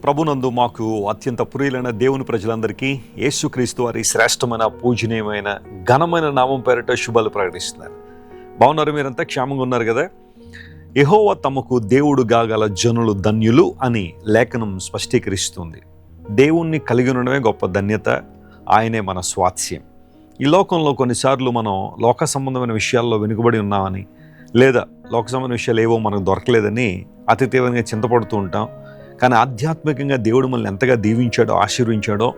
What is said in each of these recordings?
ప్రభునందు మాకు అత్యంత ప్రియులైన దేవుని ప్రజలందరికీ యేసుక్రీస్తు వారి శ్రేష్టమైన పూజనీయమైన ఘనమైన నామం పేరిట శుభాలు ప్రకటిస్తున్నారు. బాగున్నారు? మీరంతా క్షేమంగా ఉన్నారు కదా? యెహోవా తమకు దేవుడు గాగల జనులు ధన్యులు అని లేఖనం స్పష్టీకరిస్తుంది. దేవుణ్ణి కలిగి ఉండడమే గొప్ప ధన్యత, ఆయనే మన స్వాస్యం. ఈ లోకంలో కొన్నిసార్లు మనం లోక సంబంధమైన విషయాల్లో వెనుకబడి ఉన్నామని, లేదా లోక సంబంధమైన విషయాలు ఏవో మనకు దొరకలేదని అతి తీవ్రంగా చింతపడుతూ ఉంటాం. కానీ ఆధ్యాత్మికంగా దేవుడు మనల్ని ఎంతగా దీవించాడో, ఆశీర్వించాడో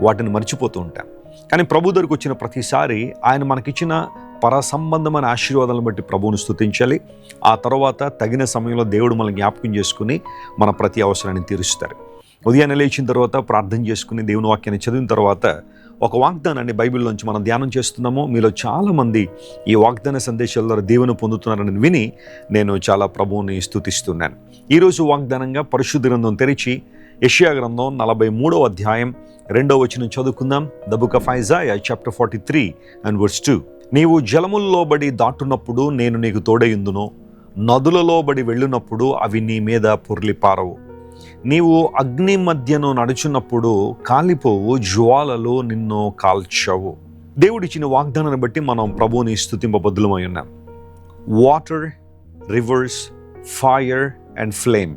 వాటిని మర్చిపోతూ ఉంటాం. కానీ ప్రభు దగ్గరకు వచ్చిన ప్రతిసారి ఆయన మనకిచ్చిన పర సంబంధమైన ఆశీర్వాదాలను బట్టి ప్రభువును స్తుతించాలి. ఆ తర్వాత తగిన సమయంలో దేవుడు మనల్ని జ్ఞాపకం చేసుకుని మన ప్రతి అవసరాన్ని తీరుస్తారు. ఉదయాన్నే లేచిన తర్వాత ప్రార్థన చేసుకుని దేవుని వాక్యాన్ని చదివిన తర్వాత ఒక వాగ్దానాన్ని బైబిల్లోంచి మనం ధ్యానం చేస్తున్నాము. మీలో చాలామంది ఈ వాగ్దాన సందేశాల ద్వారా దేవుని పొందుతున్నారని విని నేను చాలా ప్రభువుని స్తుతిస్తున్నాను. ఈరోజు వాగ్దానంగా పరిశుద్ధ గ్రంథం తెరిచి యెషయా గ్రంథం 43వ అధ్యాయం 2వ వచనం చదువుకుందాం. The book of Isaiah chapter 43 and verse 2. నీవు జలముల్లో బడి దాటున్నప్పుడు నేను నీకు తోడయుందును, నదులలో బడి వెళ్ళినప్పుడు అవి నీ మీద పొర్లిపారవు. నీవు అగ్ని మధ్యను నడుచున్నప్పుడు కాలిపోవు, జ్వాలలు నిన్ను కాల్చవు. దేవుడిచ్చిన వాగ్దానాన్ని బట్టి మనం ప్రభువుని స్తుతింపబద్దులమై ఉన్నాం. Water, reverse, fire and flame,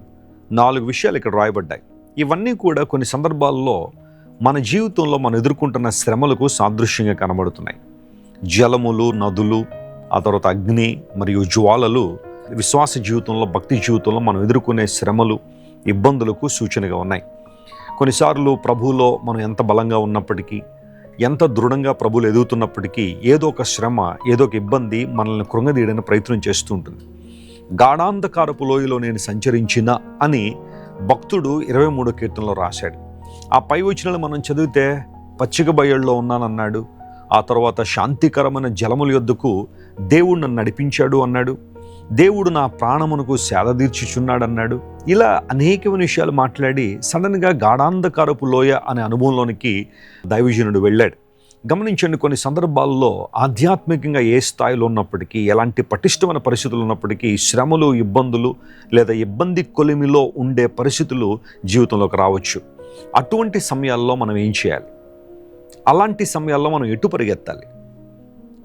4 విషయాలు ఇక్కడ రాయబడ్డాయి. ఇవన్నీ కూడా కొన్ని సందర్భాల్లో మన జీవితంలో మనం ఎదుర్కొంటున్న శ్రమలకు సాదృశ్యంగా కనబడుతున్నాయి. జలములు, నదులు, ఆ తర్వాత అగ్ని మరియు జ్వాలలు విశ్వాస జీవితంలో, భక్తి జీవితంలో మనం ఎదుర్కొనే శ్రమలు, ఇబ్బందులకు సూచనగా ఉన్నాయి. కొన్నిసార్లు ప్రభువులో మనం ఎంత బలంగా ఉన్నప్పటికీ, ఎంత దృఢంగా ప్రభువులు ఎదుగుతున్నప్పటికీ ఏదో ఒక శ్రమ, ఏదో ఒక ఇబ్బంది మనల్ని కృంగదీయడానికి ప్రయత్నం చేస్తూ ఉంటుంది. గాఢాంధకారపు లోయలో నేను సంచరించిన అని భక్తుడు 23వ కీర్తనలో రాశాడు. ఆ పై వచనాలు మనం చదివితే పచ్చిక బయళ్ళలో ఉన్నానన్నాడు. ఆ తర్వాత శాంతికరమైన జలముల యొద్దకు దేవుడు నన్ను నడిపించాడు అన్నాడు. దేవుడు నా ప్రాణమునకు సేద తీర్చుచున్నాడన్నాడు. ఇలా అనేకమైన విషయాలు మాట్లాడి సడన్గా గాఢాంధకారపు లోయ అనే అనుభవంలోనికి దైవజనుడు వెళ్ళాడు. గమనించండి, కొన్ని సందర్భాల్లో ఆధ్యాత్మికంగా ఏ స్థాయిలో ఉన్నప్పటికీ, ఎలాంటి పటిష్టమైన పరిస్థితులు ఉన్నప్పటికీ శ్రమలు, ఇబ్బందులు లేదా ఇబ్బంది కొలిమిలో ఉండే పరిస్థితులు జీవితంలోకి రావచ్చు. అటువంటి సమయాల్లో మనం ఏం చేయాలి? అలాంటి సమయాల్లో మనం ఎటు పరిగెత్తాలి?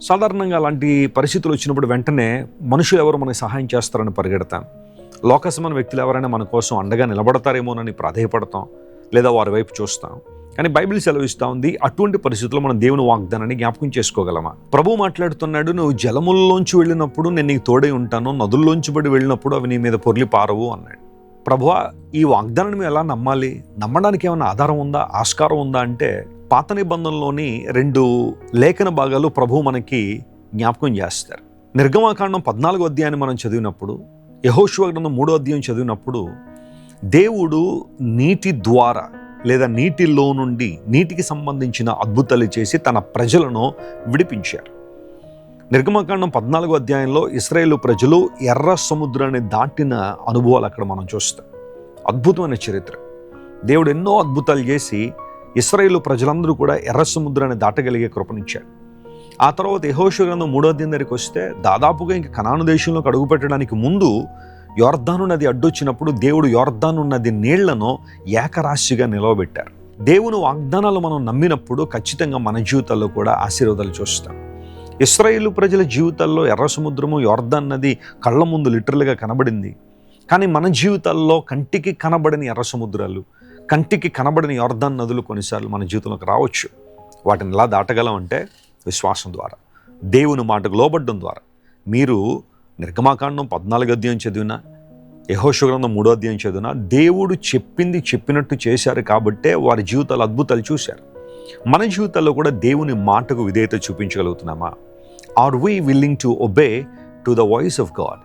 సాధారణంగా అలాంటి పరిస్థితులు వచ్చినప్పుడు వెంటనే మనుషులు ఎవరు మనకి సహాయం చేస్తారని పరిగెడతాం. లోకసమైన వ్యక్తులు ఎవరైనా మన కోసం అండగా నిలబడతారేమోనని ప్రాధేయపడతాం, లేదా వారి వైపు చూస్తాం. కానీ బైబిల్ సెలవిస్తూ ఉంది, అటువంటి పరిస్థితుల్లో మనం దేవుని వాగ్దానాన్ని జ్ఞాపకం చేసుకోగలమా? ప్రభు మాట్లాడుతున్నాడు, నువ్వు జలముల్లోంచి వెళ్ళినప్పుడు నేను నీకు తోడై ఉంటాను, నదుల్లోంచి పడి వెళ్ళినప్పుడు అవి నీ మీద పొర్లి పారవు అన్నాడు. ప్రభువా, ఈ వాగ్దానాన్ని మేము ఎలా నమ్మాలి? నమ్మడానికి ఏమైనా ఆధారం ఉందా, ఆస్కారం ఉందా అంటే పాత నిబంధనలోని 2 లేఖన భాగాలు ప్రభు మనకి జ్ఞాపకం చేస్తారు. నిర్గమాకాండం 14వ అధ్యాయాన్ని మనం చదివినప్పుడు, యెహోషువ గ్రంథం 3వ అధ్యాయం చదివినప్పుడు దేవుడు నీటి ద్వారా లేదా నీటిలో నుండి నీటికి సంబంధించిన అద్భుతాలు చేసి తన ప్రజలను విడిపించారు. నిర్గమాకాండం 14వ అధ్యాయంలో ఇశ్రాయేలు ప్రజలు ఎర్ర సముద్రాన్ని దాటిన అనుభవాలు అక్కడ మనం చూస్తాం. అద్భుతమైన చరిత్ర. దేవుడు ఎన్నో అద్భుతాలు చేసి ఇశ్రాయేలు ప్రజలందరూ కూడా ఎర్ర సముద్రాన్ని దాటగలిగే కృపనిచ్చాడు. ఆ తర్వాత యెహోషువ గ్రంథం 3వ అధ్యాయం దగ్గరికి వస్తే దాదాపుగా ఇంక కనాను దేశంలోకి అడుగుపెట్టడానికి ముందు యొర్దాను నది అడ్డొచ్చినప్పుడు దేవుడు యొర్దాను నది నీళ్లను ఏకరాశిగా నిలవబెట్టారు. దేవుని వాగ్దానాలు మనం నమ్మినప్పుడు ఖచ్చితంగా మన జీవితాల్లో కూడా ఆశీర్వాదాలు చూస్తాం. ఇశ్రాయేలు ప్రజల జీవితాల్లో ఎర్ర సముద్రము, యొర్దాను నది కళ్ళ ముందు లిటరల్గా కనబడింది. కానీ మన జీవితాల్లో కంటికి కనబడని ఎర్ర సముద్రాలు, కంటికి కనబడని యొర్దాను నదులు కొన్నిసార్లు మన జీవితంలోకి రావచ్చు. వాటిని ఎలా దాటగలం అంటే విశ్వాసం ద్వారా, దేవుని మాటకు లోబడ్డం ద్వారా. మీరు నిర్గమాకాండం 14వ అధ్యాయం చదివినా, యెహోషువ గ్రంథం 3వ అధ్యాయం చదివినా దేవుడు చెప్పింది చెప్పినట్టు చేశారు కాబట్టే వారి జీవితాలు అద్భుతాలు చూశారు. మన జీవితాల్లో కూడా దేవుని మాటకు విధేయత చూపించగలుగుతున్నామా? Are we willing to obey to the voice of God,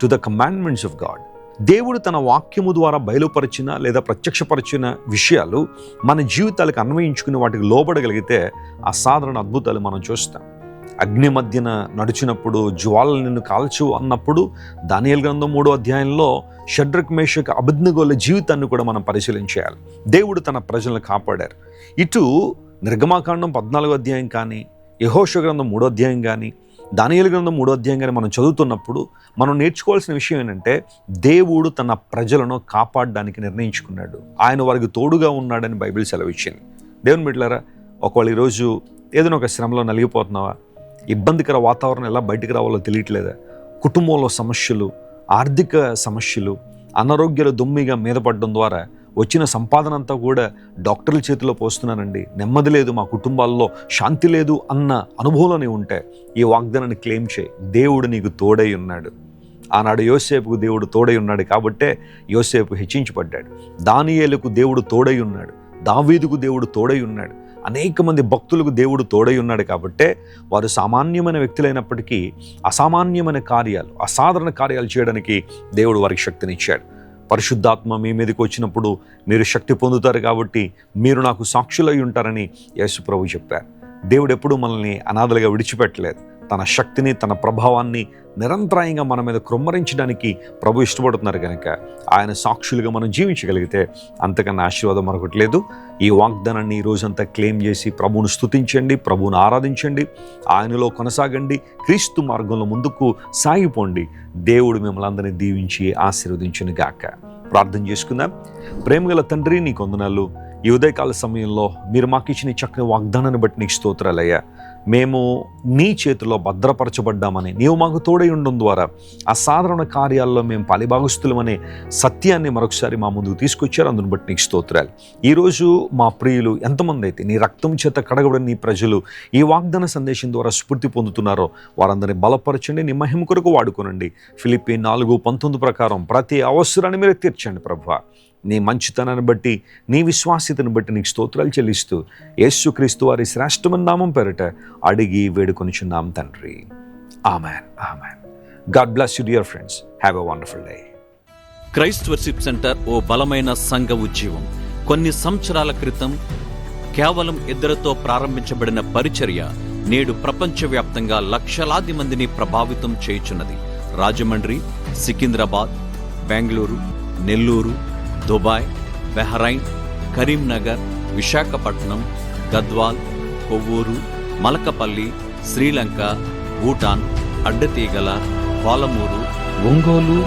to the commandments of God? దేవుడు తన వాక్యము ద్వారా బయలుపరిచిన లేదా ప్రత్యక్షపరిచిన విషయాలు మన జీవితాలకు అన్వయించుకుని వాటికి లోబడగలిగితే అసాధారణ అద్భుతాలు మనం చూస్తాం. అగ్ని మధ్యన నడిచినప్పుడు జ్వాలలు నిన్ను కాల్చు అన్నప్పుడు దానియేలు గ్రంథం 3వ అధ్యాయంలో షడ్రక్, మేషక్, అబేద్నెగోల జీవితాన్ని కూడా మనం పరిశీలించాలి. దేవుడు తన ప్రజలను కాపాడారు. ఇటు నిర్గమాకాండం 14వ అధ్యాయం కానీ, యెహోషువ గ్రంథం 3వ అధ్యాయం కానీ, దానియేలు గ్రంథం 3వ అధ్యాయంగా మనం చదువుతున్నప్పుడు మనం నేర్చుకోవాల్సిన విషయం ఏంటంటే, దేవుడు తన ప్రజలను కాపాడడానికి నిర్ణయించుకున్నాడు. ఆయన వారికి తోడుగా ఉన్నాడని బైబిల్ సెలవిచ్చింది. దేవుని బిడ్డలారా, ఒకవేళ ఈరోజు ఏదైనా ఒక శ్రమలో నలిగిపోతున్నావా? ఇబ్బందికర వాతావరణం ఎలా బయటికి రావాలో తెలియట్లేదా? కుటుంబంలో సమస్యలు, ఆర్థిక సమస్యలు, అనారోగ్యాలు దొమ్మిగా మీద పడడం ద్వారా వచ్చిన సంపాదన అంతా కూడా డాక్టర్ల చేతిలో పోస్తున్నానండి, నెమ్మది లేదు, మా కుటుంబాల్లో శాంతి లేదు అన్న అనుభవంలోనే ఉంటే ఈ వాగ్దానాన్ని క్లెయిమ్ చేయి. దేవుడు నీకు తోడై ఉన్నాడు. ఆనాడు యోసేపుకు దేవుడు తోడై ఉన్నాడు కాబట్టే యోసేపు హెచ్చించబడ్డాడు. దానియేలుకు దేవుడు తోడై ఉన్నాడు. దావీదుకు దేవుడు తోడై ఉన్నాడు. అనేక మంది భక్తులకు దేవుడు తోడై ఉన్నాడు కాబట్టే వారు సామాన్యమైన వ్యక్తులైనప్పటికీ అసామాన్యమైన కార్యాలు, అసాధారణ కార్యాలు చేయడానికి దేవుడు వారికి శక్తినిచ్చాడు. పరిశుద్ధాత్మ మీ మీదకి వచ్చినప్పుడు మీరు శక్తి పొందుతారు కాబట్టి మీరు నాకు సాక్షులై ఉంటారని యేసు ప్రభు చెప్పారు. దేవుడు ఎప్పుడూ మనల్ని అనాథలుగా విడిచిపెట్టలేదు. తన శక్తిని, తన ప్రభావాన్ని నిరంతరాయంగా మన మీద కృమ్మరించడానికి ప్రభు ఇష్టపడుతున్నారు కనుక ఆయన సాక్షులుగా మనం జీవించగలిగితే అంతకన్నా ఆశీర్వాదం మరొకటి లేదు. ఈ వాగ్దానాన్ని ఈ రోజంతా క్లెయిమ్ చేసి ప్రభువును స్తుతించండి, ప్రభువును ఆరాధించండి, ఆయనలో కొనసాగండి, క్రీస్తు మార్గంలో ముందుకు సాగిపోండి. దేవుడు మిమ్మల్ని అందరినీ దీవించి ఆశీర్వదించును గాక. ప్రార్థన చేసుకుందాం. ప్రేమగల తండ్రి, నీకు వందనాలు. ఈ ఉదయకాల సమయంలో మీరు మాకు ఇచ్చిన చక్కని వాగ్దానాన్ని బట్టి నీకు స్తోత్రాలయ్యా. మేము నీ చేతిలో భద్రపరచబడ్డామని, నీవు మాకు తోడై ఉండడం ద్వారా అసాధారణ కార్యాల్లో మేము పాలిభాగస్తులమనే సత్యాన్ని మరొకసారి మా ముందుకు తీసుకొచ్చారు. అందుని బట్టి నీకు స్తోత్రాలు. ఈరోజు మా ప్రియులు ఎంతమంది అయితే నీ రక్తం చేత కడగబడిన నీ ప్రజలు ఈ వాగ్దాన సందేశం ద్వారా స్ఫూర్తి పొందుతున్నారో వారందరినీ బలపరచండి, నీ మహిమ కొరకు వాడుకోనండి. ఫిలిప్పీ 4:19 ప్రకారం ప్రతి అవసరాన్ని మీరు తీర్చండి ప్రభువా. నీ మంచితనాన్ని బట్టి, నీ విశ్వాస్యతను బట్టి నీకు స్తోత్రాలు చెల్లిస్తూ యేసుక్రీస్తు వారి శ్రేష్టమైన నామం పేరిట అడిగి వేడుకొనిచున్నాం తండ్రి. Amen, amen. God bless you dear friends. Have a wonderful day. Christ worship centre ఓ బలమైన సంఘ ఉజ్జీవం. కొన్ని సంవత్సరాల క్రితం కేవలం 2 ప్రారంభించబడిన పరిచర్య నేడు ప్రపంచవ్యాప్తంగా లక్షలాది మందిని ప్రభావితం చేయుచున్నది. రాజమండ్రి, సికింద్రాబాద్, బెంగళూరు, నెల్లూరు, దుబాయ్, బెహ్రైన్, కరీంనగర్, విశాఖపట్నం, గద్వాల్, కొవ్వూరు, మలకపల్లి, శ్రీలంక, భూటాన్, అడ్డతీగల, పాలమూరు, ఒంగోలు,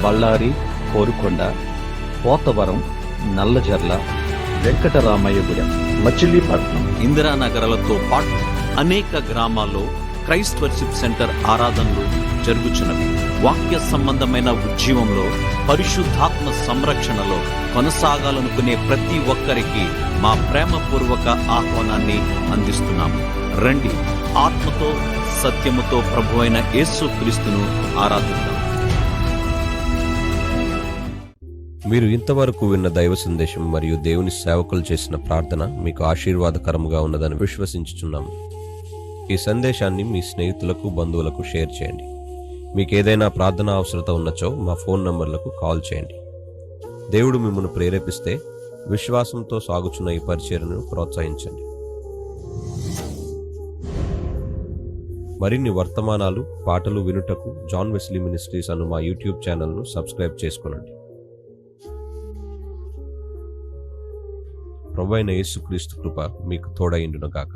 బళ్ళారి, కోరుకొండ, పోతవరం, నల్లజర్ల, వెంకటరామయ్యగూడెం, మచిలీపట్నం, ఇందిరానగర్లతో పాటు అనేక గ్రామాల్లో క్రైస్ట్ వర్షిప్ సెంటర్ ఆరాధనలు జరుగుచున్నవి. వాక్య సంబంధమైన ఉజ్జీవంలో, పరిశుద్ధాత్మ సంరక్షణలో కొనసాగాలనుకునే ప్రతి ఒక్కరికి మా ప్రేమపూర్వక ఆహ్వానాన్ని అందిస్తున్నాము. రండి, ఆత్మతో సత్యముతో ప్రభువైన యేసుక్రీస్తును ఆరాధిద్దాం. మీరు ఇంతవరకు విన్న దైవ సందేశం మరియు దేవుని సేవకులు చేసిన ప్రార్థన మీకు ఆశీర్వాదకరముగా ఉన్నదని విశ్వసించుచున్నాము. ఈ సందేశాన్ని మీ స్నేహితులకు, బంధువులకు షేర్ చేయండి. మీకు ఏదైనా ప్రార్థన అవసరత ఉన్నచో మా ఫోన్ నంబర్లకు కాల్ చేయండి. దేవుడు మిమ్మల్ని ప్రేరేపిస్తే విశ్వాసంతో సాగుచున్న ఈ పరిచర్యను ప్రోత్సహించండి. మరిన్ని వర్తమానాలు, పాటలు వినుటకు జాన్ వెస్లీ మినిస్ట్రీస్ అను మా యూట్యూబ్ ఛానల్ను సబ్స్క్రైబ్ చేసుకొనండి. ప్రభువైన యేసుక్రీస్తు కృప మీకు తోడైండును గాక.